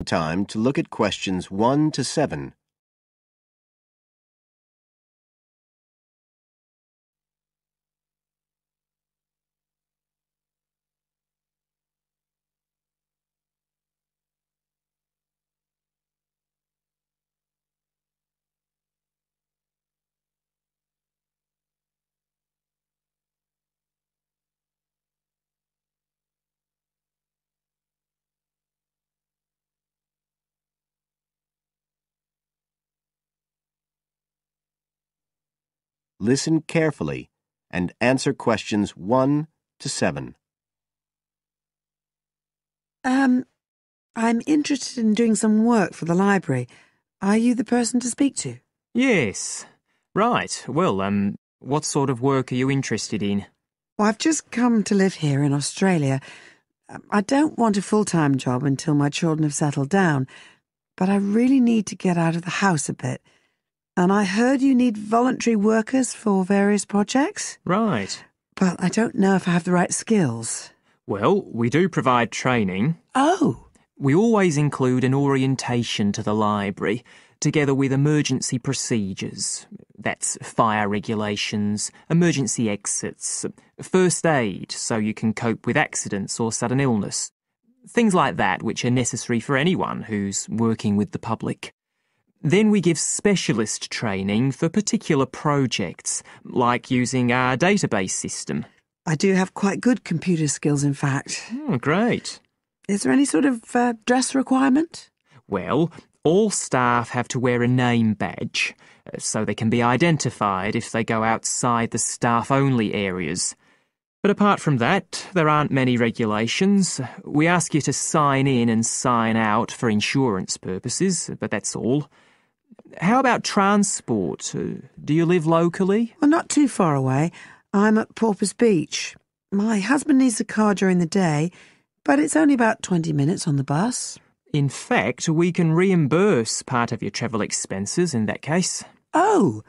time to look at questions 1 to 7. Listen carefully and answer questions 1 to 7. I'm interested in doing some work for the library. Are you the person to speak to? Yes. Right. Well, what sort of work are you interested in? Well, I've just come to live here in Australia. I don't want a full-time job until my children have settled down, but I really need to get out of the house a bit. And I heard you need voluntary workers for various projects. Right. But I don't know if I have the right skills. Well, we do provide training. Oh! We always include an orientation to the library, together with emergency procedures. That's fire regulations, emergency exits, first aid so you can cope with accidents or sudden illness. Things like that which are necessary for anyone who's working with the public. Then we give specialist training for particular projects, like using our database system. I do have quite good computer skills, in fact. Oh, great. Is there any sort of dress requirement? Well, all staff have to wear a name badge, so they can be identified if they go outside the staff-only areas. But apart from that, there aren't many regulations. We ask you to sign in and sign out for insurance purposes, but that's all. How about transport? Do you live locally? Well, not too far away. I'm at Porpoise Beach. My husband needs a car during the day, but it's only about 20 minutes on the bus. In fact, we can reimburse part of your travel expenses in that case. Oh!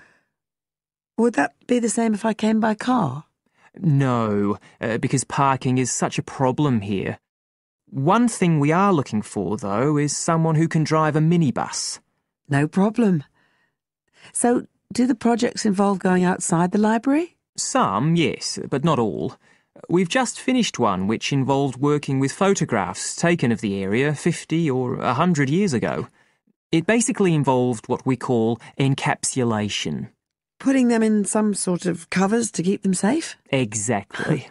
Would that be the same if I came by car? No, because parking is such a problem here. One thing we are looking for, though, is someone who can drive a minibus. No problem. So, do the projects involve going outside the library? Some, yes, but not all. We've just finished one which involved working with photographs taken of the area 50 or 100 years ago. It basically involved what we call encapsulation. Putting them in some sort of covers to keep them safe? Exactly.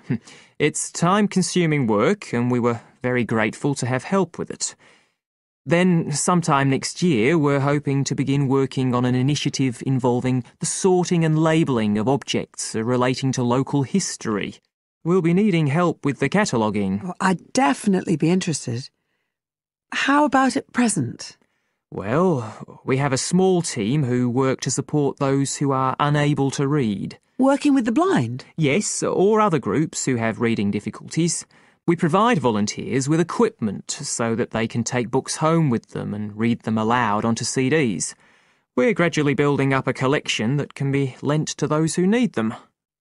It's time-consuming work, and we were very grateful to have help with it. Then, sometime next year, we're hoping to begin working on an initiative involving the sorting and labelling of objects relating to local history. We'll be needing help with the cataloguing. Oh, I'd definitely be interested. How about at present? Well, we have a small team who work to support those who are unable to read. Working with the blind? Yes, or other groups who have reading difficulties. We provide volunteers with equipment so that they can take books home with them and read them aloud onto CDs. We're gradually building up a collection that can be lent to those who need them.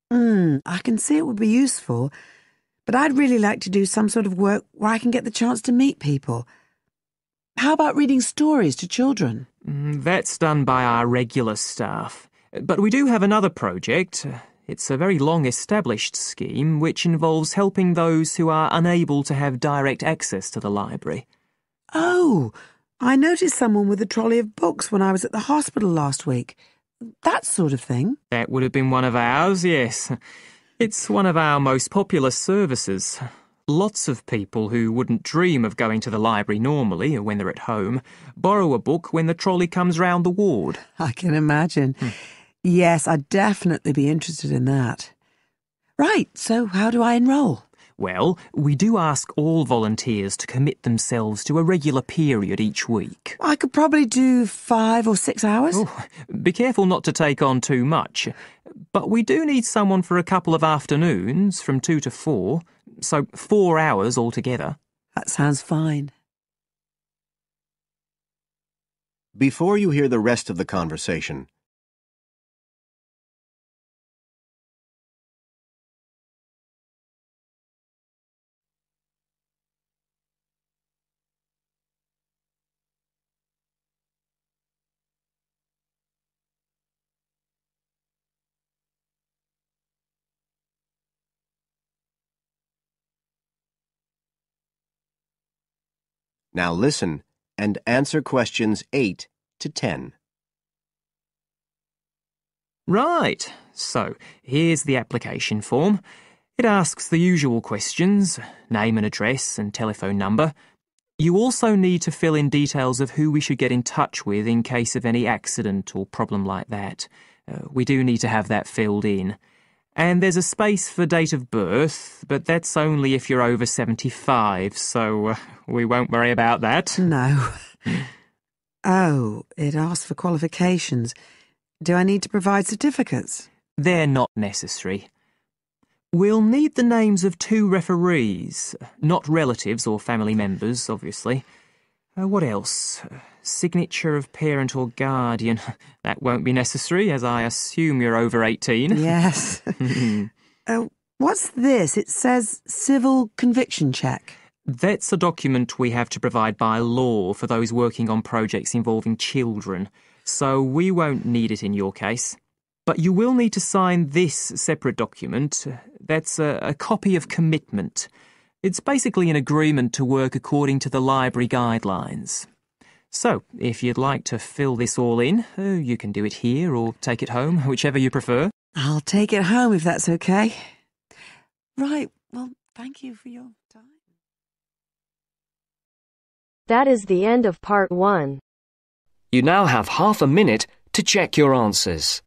I can see it would be useful, but I'd really like to do some sort of work where I can get the chance to meet people. How about reading stories to children? That's done by our regular staff. But we do have another project. It's a very long-established scheme which involves helping those who are unable to have direct access to the library. Oh, I noticed someone with a trolley of books when I was at the hospital last week. That sort of thing. That would have been one of ours, yes. It's one of our most popular services. Lots of people who wouldn't dream of going to the library normally when they're at home borrow a book when the trolley comes round the ward. I can imagine. Yes, I'd definitely be interested in that. Right, so how do I enrol? Well, we do ask all volunteers to commit themselves to a regular period each week. I could probably do 5 or 6 hours. Oh, be careful not to take on too much. But we do need someone for a couple of afternoons from 2 to 4, so 4 hours altogether. That sounds fine. Before you hear the rest of the conversation, Now listen and answer questions 8 to 10. Right, so here's the application form. It asks the usual questions, name and address and telephone number. You also need to fill in details of who we should get in touch with in case of any accident or problem like that. We do need to have that filled in. And there's a space for date of birth, but that's only if you're over 75, so we won't worry about that. No. Oh, it asks for qualifications. Do I need to provide certificates? They're not necessary. We'll need the names of 2 referees, not relatives or family members, obviously. What else? Signature of parent or guardian. That won't be necessary, as I assume you're over 18. Yes. What's this? It says civil conviction check. That's a document we have to provide by law for those working on projects involving children, so we won't need it in your case. But you will need to sign this separate document. That's a copy of commitment. It's basically an agreement to work according to the library guidelines. So, if you'd like to fill this all in, you can do it here or take it home, whichever you prefer. I'll take it home if that's okay. Right, well, thank you for your time. That is the end of part 1. You now have half a minute to check your answers.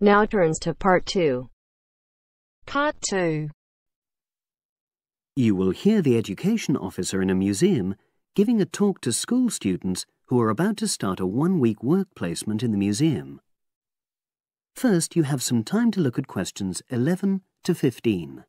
Now turns to part 2. Part 2. You will hear the education officer in a museum giving a talk to school students who are about to start a 1-week work placement in the museum. First, you have some time to look at questions 11 to 15.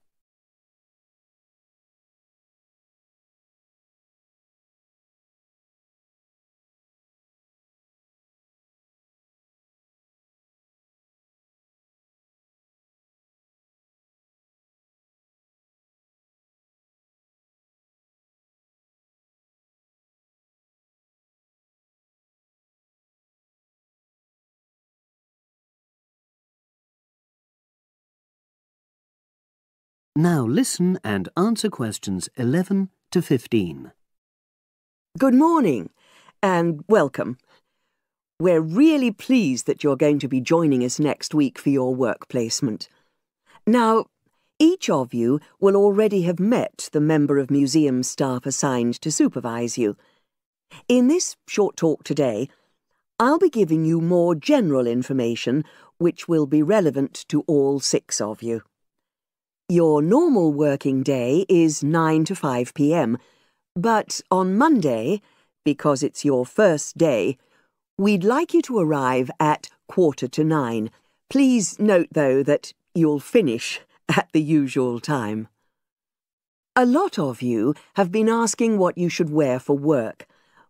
Now listen and answer questions 11 to 15. Good morning and welcome. We're really pleased that you're going to be joining us next week for your work placement. Now, each of you will already have met the member of museum staff assigned to supervise you. In this short talk today, I'll be giving you more general information which will be relevant to all 6 of you. Your normal working day is 9 to 5 p.m, but on Monday, because it's your first day, we'd like you to arrive at 8:45. Please note, though, that you'll finish at the usual time. A lot of you have been asking what you should wear for work.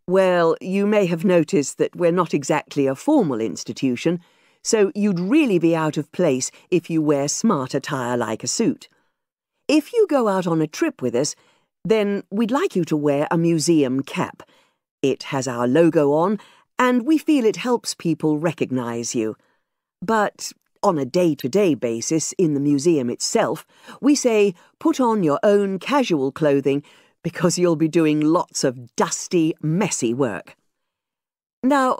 Well, you may have noticed that we're not exactly a formal institution, so you'd really be out of place if you wear smart attire like a suit. If you go out on a trip with us, then we'd like you to wear a museum cap. It has our logo on, and we feel it helps people recognise you. But on a day-to-day basis in the museum itself, we say put on your own casual clothing because you'll be doing lots of dusty, messy work. Now,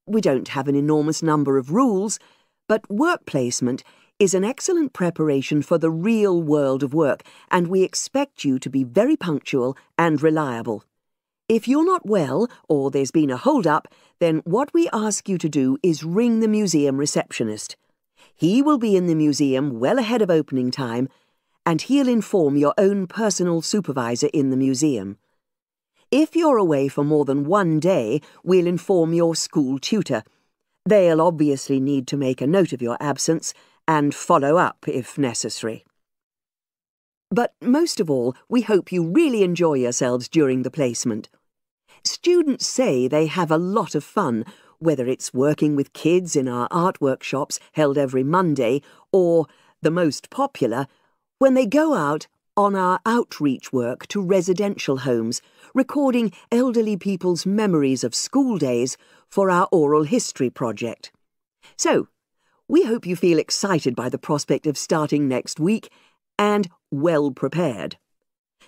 we don't have an enormous number of rules, but work placement is an excellent preparation for the real world of work, and we expect you to be very punctual and reliable. If you're not well, or there's been a hold-up, then what we ask you to do is ring the museum receptionist. He will be in the museum well ahead of opening time, and he'll inform your own personal supervisor in the museum. If you're away for more than 1 day, we'll inform your school tutor. They'll obviously need to make a note of your absence and follow up if necessary. But most of all, we hope you really enjoy yourselves during the placement. Students say they have a lot of fun, whether it's working with kids in our art workshops held every Monday, or, the most popular, when they go out on our outreach work to residential homes, recording elderly people's memories of school days for our oral history project. So, we hope you feel excited by the prospect of starting next week and well prepared.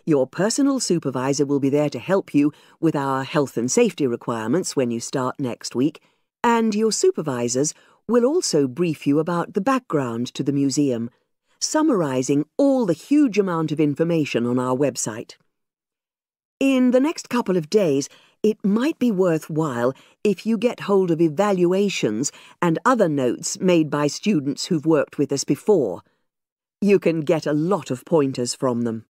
Your personal supervisor will be there to help you with our health and safety requirements when you start next week, and your supervisors will also brief you about the background to the museum, summarising all the huge amount of information on our website. In the next couple of days, it might be worthwhile if you get hold of evaluations and other notes made by students who've worked with us before. You can get a lot of pointers from them.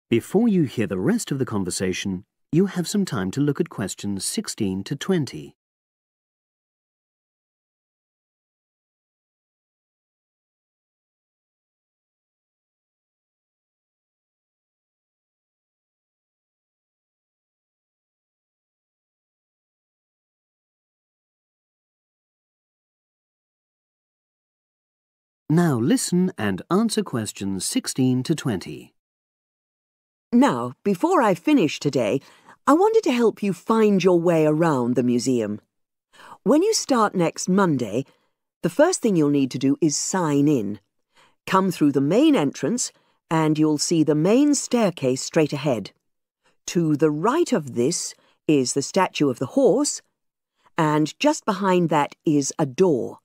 Before you hear the rest of the conversation, you have some time to look at questions 16 to 20. Now listen and answer questions 16 to 20. Now, before I finish today, I wanted to help you find your way around the museum. When you start next Monday, the first thing you'll need to do is sign in. Come through the main entrance and you'll see the main staircase straight ahead. To the right of this is the statue of the horse, and just behind that is a door.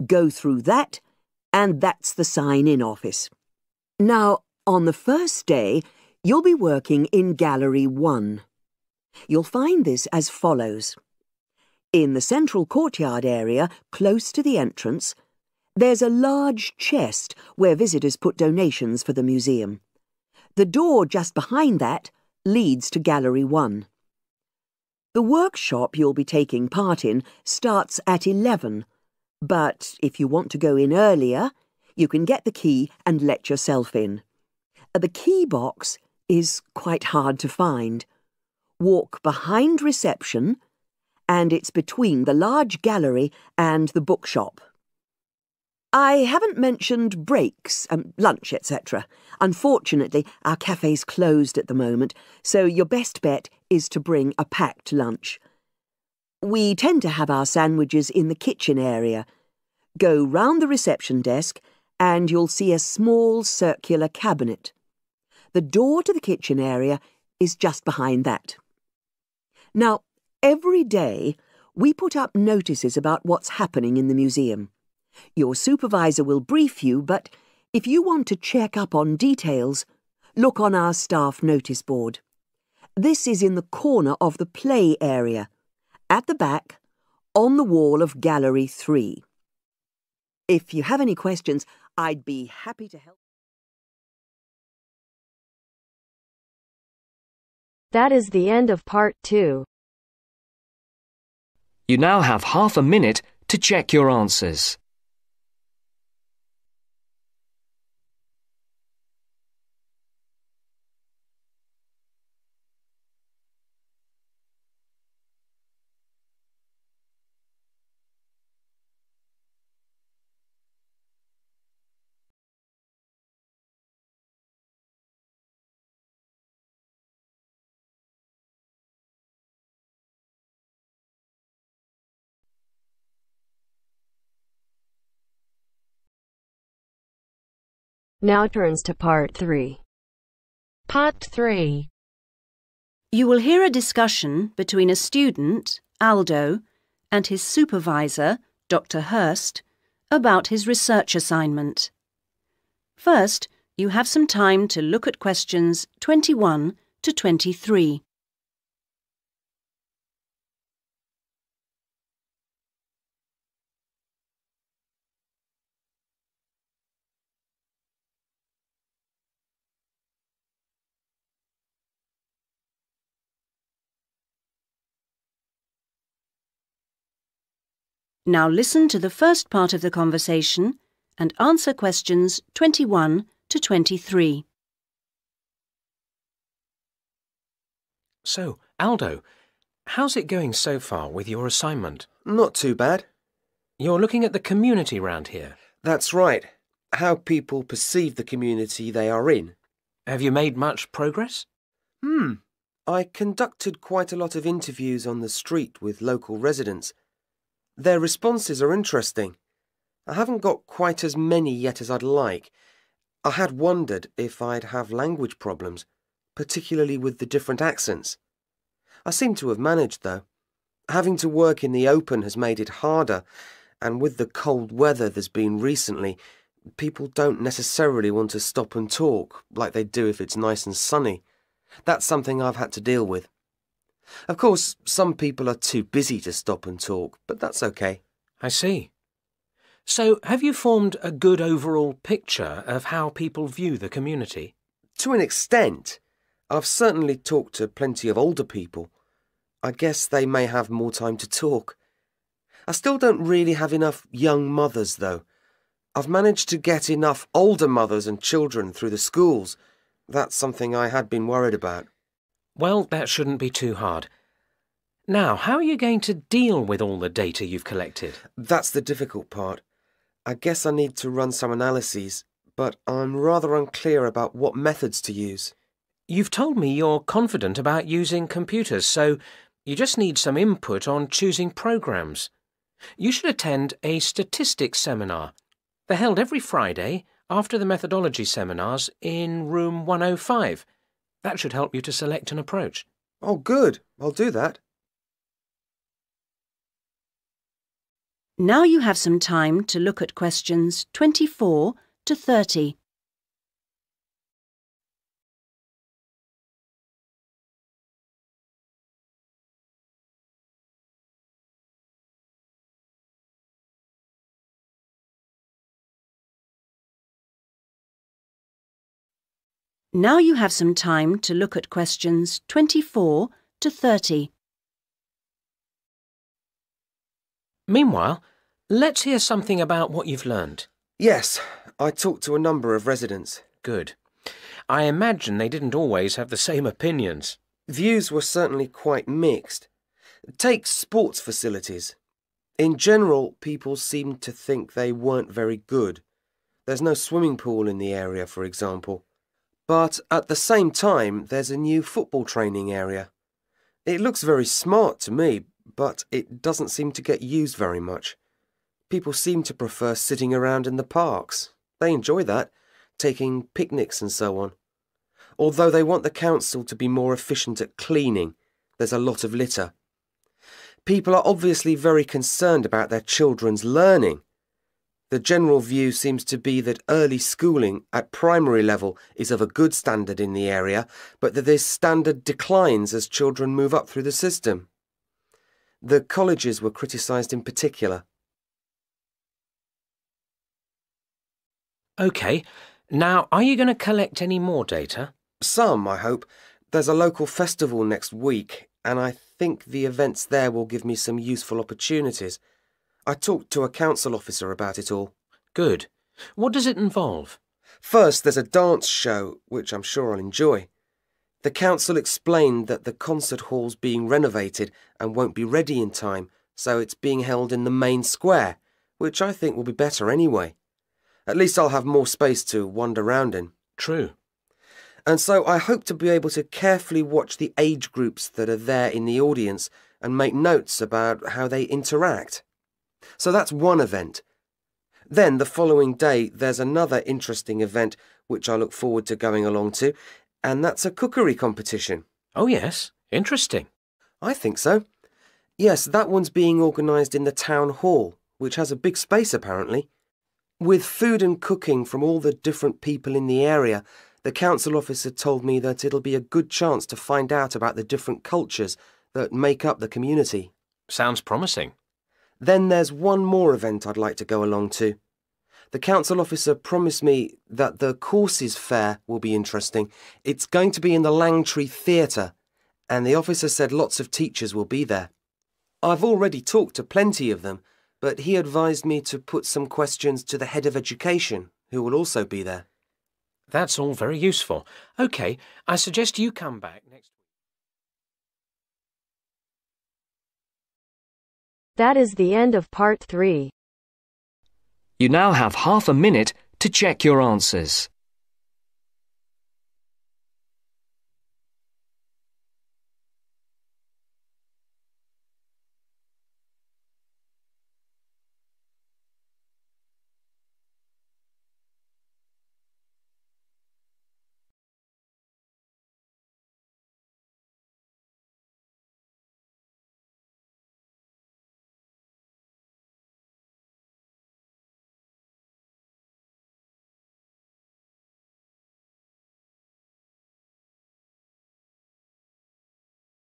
Go through that, and that's the sign-in office. Now, on the first day, you'll be working in Gallery 1. You'll find this as follows. In the central courtyard area, close to the entrance, there's a large chest where visitors put donations for the museum. The door just behind that leads to Gallery 1. The workshop you'll be taking part in starts at 11, but if you want to go in earlier, you can get the key and let yourself in. The key box is quite hard to find. Walk behind reception, and it's between the large gallery and the bookshop. I haven't mentioned breaks, lunch, etc. Unfortunately, our cafe's closed at the moment, so your best bet is to bring a packed lunch. We tend to have our sandwiches in the kitchen area. Go round the reception desk and you'll see a small circular cabinet. The door to the kitchen area is just behind that. Now, every day we put up notices about what's happening in the museum. Your supervisor will brief you, but if you want to check up on details, look on our staff notice board. This is in the corner of the play area, at the back, on the wall of Gallery 3. If you have any questions, I'd be happy to help. That is the end of part 2. You now have half a minute to check your answers. Now turns to part 3. Part 3. You will hear a discussion between a student, Aldo, and his supervisor, Dr. Hurst, about his research assignment. First, you have some time to look at questions 21 to 23. Now listen to the first part of the conversation and answer questions 21 to 23. So, Aldo, how's it going so far with your assignment? Not too bad. You're looking at the community round here. That's right. How people perceive the community they are in. Have you made much progress? I conducted quite a lot of interviews on the street with local residents. Their responses are interesting. I haven't got quite as many yet as I'd like. I had wondered if I'd have language problems, particularly with the different accents. I seem to have managed, though. Having to work in the open has made it harder, and with the cold weather there's been recently, people don't necessarily want to stop and talk like they do if it's nice and sunny. That's something I've had to deal with. Of course, some people are too busy to stop and talk, but that's okay. I see. So, have you formed a good overall picture of how people view the community? To an extent. I've certainly talked to plenty of older people. I guess they may have more time to talk. I still don't really have enough young mothers, though. I've managed to get enough older mothers and children through the schools. That's something I had been worried about. Well, that shouldn't be too hard. Now, how are you going to deal with all the data you've collected? That's the difficult part. I guess I need to run some analyses, but I'm rather unclear about what methods to use. You've told me you're confident about using computers, so you just need some input on choosing programs. You should attend a statistics seminar. They're held every Friday after the methodology seminars in room 105. That should help you to select an approach. Oh, good. I'll do that. Now you have some time to look at questions 24 to 30. Now you have some time to look at questions 24 to 30. Meanwhile, let's hear something about what you've learned. Yes, I talked to a number of residents. Good. I imagine they didn't always have the same opinions. Views were certainly quite mixed. Take sports facilities. In general, people seemed to think they weren't very good. There's no swimming pool in the area, for example. But at the same time, there's a new football training area. It looks very smart to me, but it doesn't seem to get used very much. People seem to prefer sitting around in the parks. They enjoy that, taking picnics and so on. Although they want the council to be more efficient at cleaning, there's a lot of litter. People are obviously very concerned about their children's learning. The general view seems to be that early schooling at primary level is of a good standard in the area, but that this standard declines as children move up through the system. The colleges were criticised in particular. OK, now are you going to collect any more data? Some, I hope. There's a local festival next week, and I think the events there will give me some useful opportunities. I talked to a council officer about it all. Good. What does it involve? First, there's a dance show, which I'm sure I'll enjoy. The council explained that the concert hall's being renovated and won't be ready in time, so it's being held in the main square, which I think will be better anyway. At least I'll have more space to wander around in. True. And so I hope to be able to carefully watch the age groups that are there in the audience and make notes about how they interact. So that's one event. Then the following day there's another interesting event which I look forward to going along to, and that's a cookery competition. Oh yes, interesting. I think so. Yes, that one's being organised in the town hall, which has a big space apparently. With food and cooking from all the different people in the area, the council officer told me that it'll be a good chance to find out about the different cultures that make up the community. Sounds promising. Then there's one more event I'd like to go along to. The council officer promised me that the courses fair will be interesting. It's going to be in the Langtree Theatre, and the officer said lots of teachers will be there. I've already talked to plenty of them, but he advised me to put some questions to the head of education, who will also be there. That's all very useful. OK, I suggest you come back next week. That is the end of part 3. You now have half a minute to check your answers.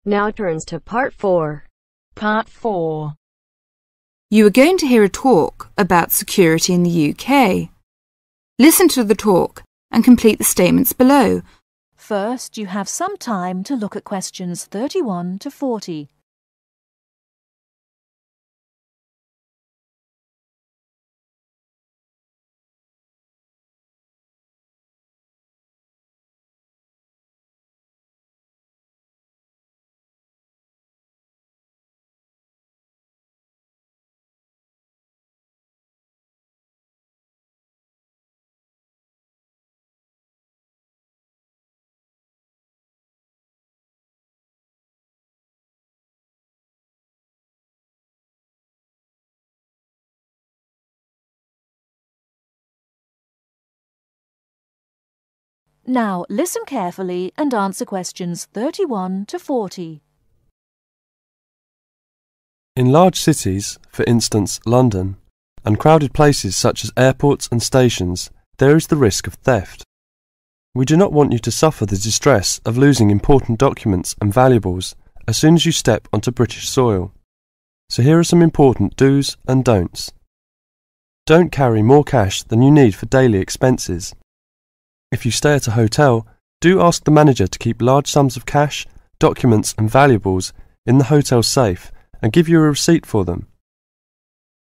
Now turns to part 4. Part 4. You are going to hear a talk about security in the UK. Listen to the talk and complete the statements below. First, you have some time to look at questions 31 to 40. Now listen carefully and answer questions 31 to 40. In large cities, for instance London, and crowded places such as airports and stations, there is the risk of theft. We do not want you to suffer the distress of losing important documents and valuables as soon as you step onto British soil. So here are some important do's and don'ts. Don't carry more cash than you need for daily expenses. If you stay at a hotel, do ask the manager to keep large sums of cash, documents and valuables in the hotel safe and give you a receipt for them.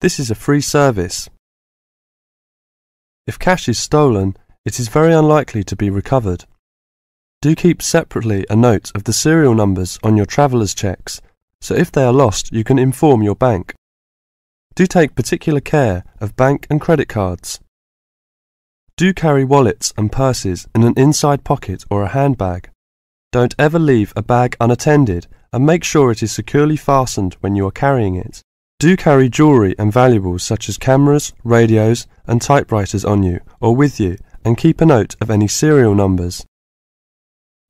This is a free service. If cash is stolen, it is very unlikely to be recovered. Do keep separately a note of the serial numbers on your traveller's checks, so if they are lost you can inform your bank. Do take particular care of bank and credit cards. Do carry wallets and purses in an inside pocket or a handbag. Don't ever leave a bag unattended and make sure it is securely fastened when you are carrying it. Do carry jewellery and valuables such as cameras, radios and typewriters on you or with you and keep a note of any serial numbers.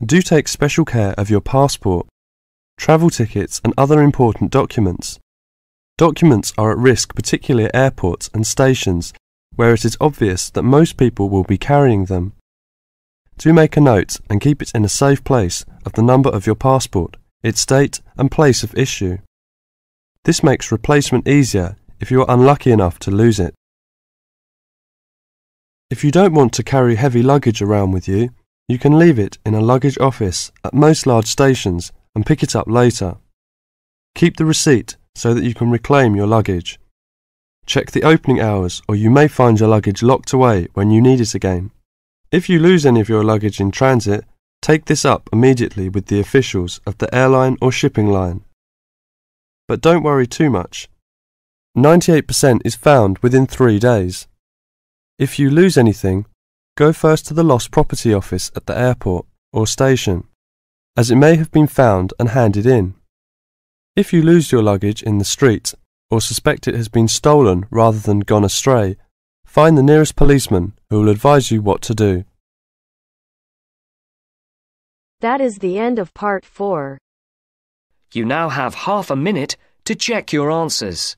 Do take special care of your passport, travel tickets and other important documents. Documents are at risk particularly at airports and stations where it is obvious that most people will be carrying them. Do make a note and keep it in a safe place of the number of your passport, its date and place of issue. This makes replacement easier if you are unlucky enough to lose it. If you don't want to carry heavy luggage around with you, you can leave it in a luggage office at most large stations and pick it up later. Keep the receipt so that you can reclaim your luggage. Check the opening hours or you may find your luggage locked away when you need it again. If you lose any of your luggage in transit, take this up immediately with the officials of the airline or shipping line. But don't worry too much. 98% is found within 3 days. If you lose anything, go first to the lost property office at the airport or station, as it may have been found and handed in. If you lose your luggage in the street, or suspect it has been stolen rather than gone astray, find the nearest policeman who will advise you what to do. That is the end of part 4. You now have half a minute to check your answers.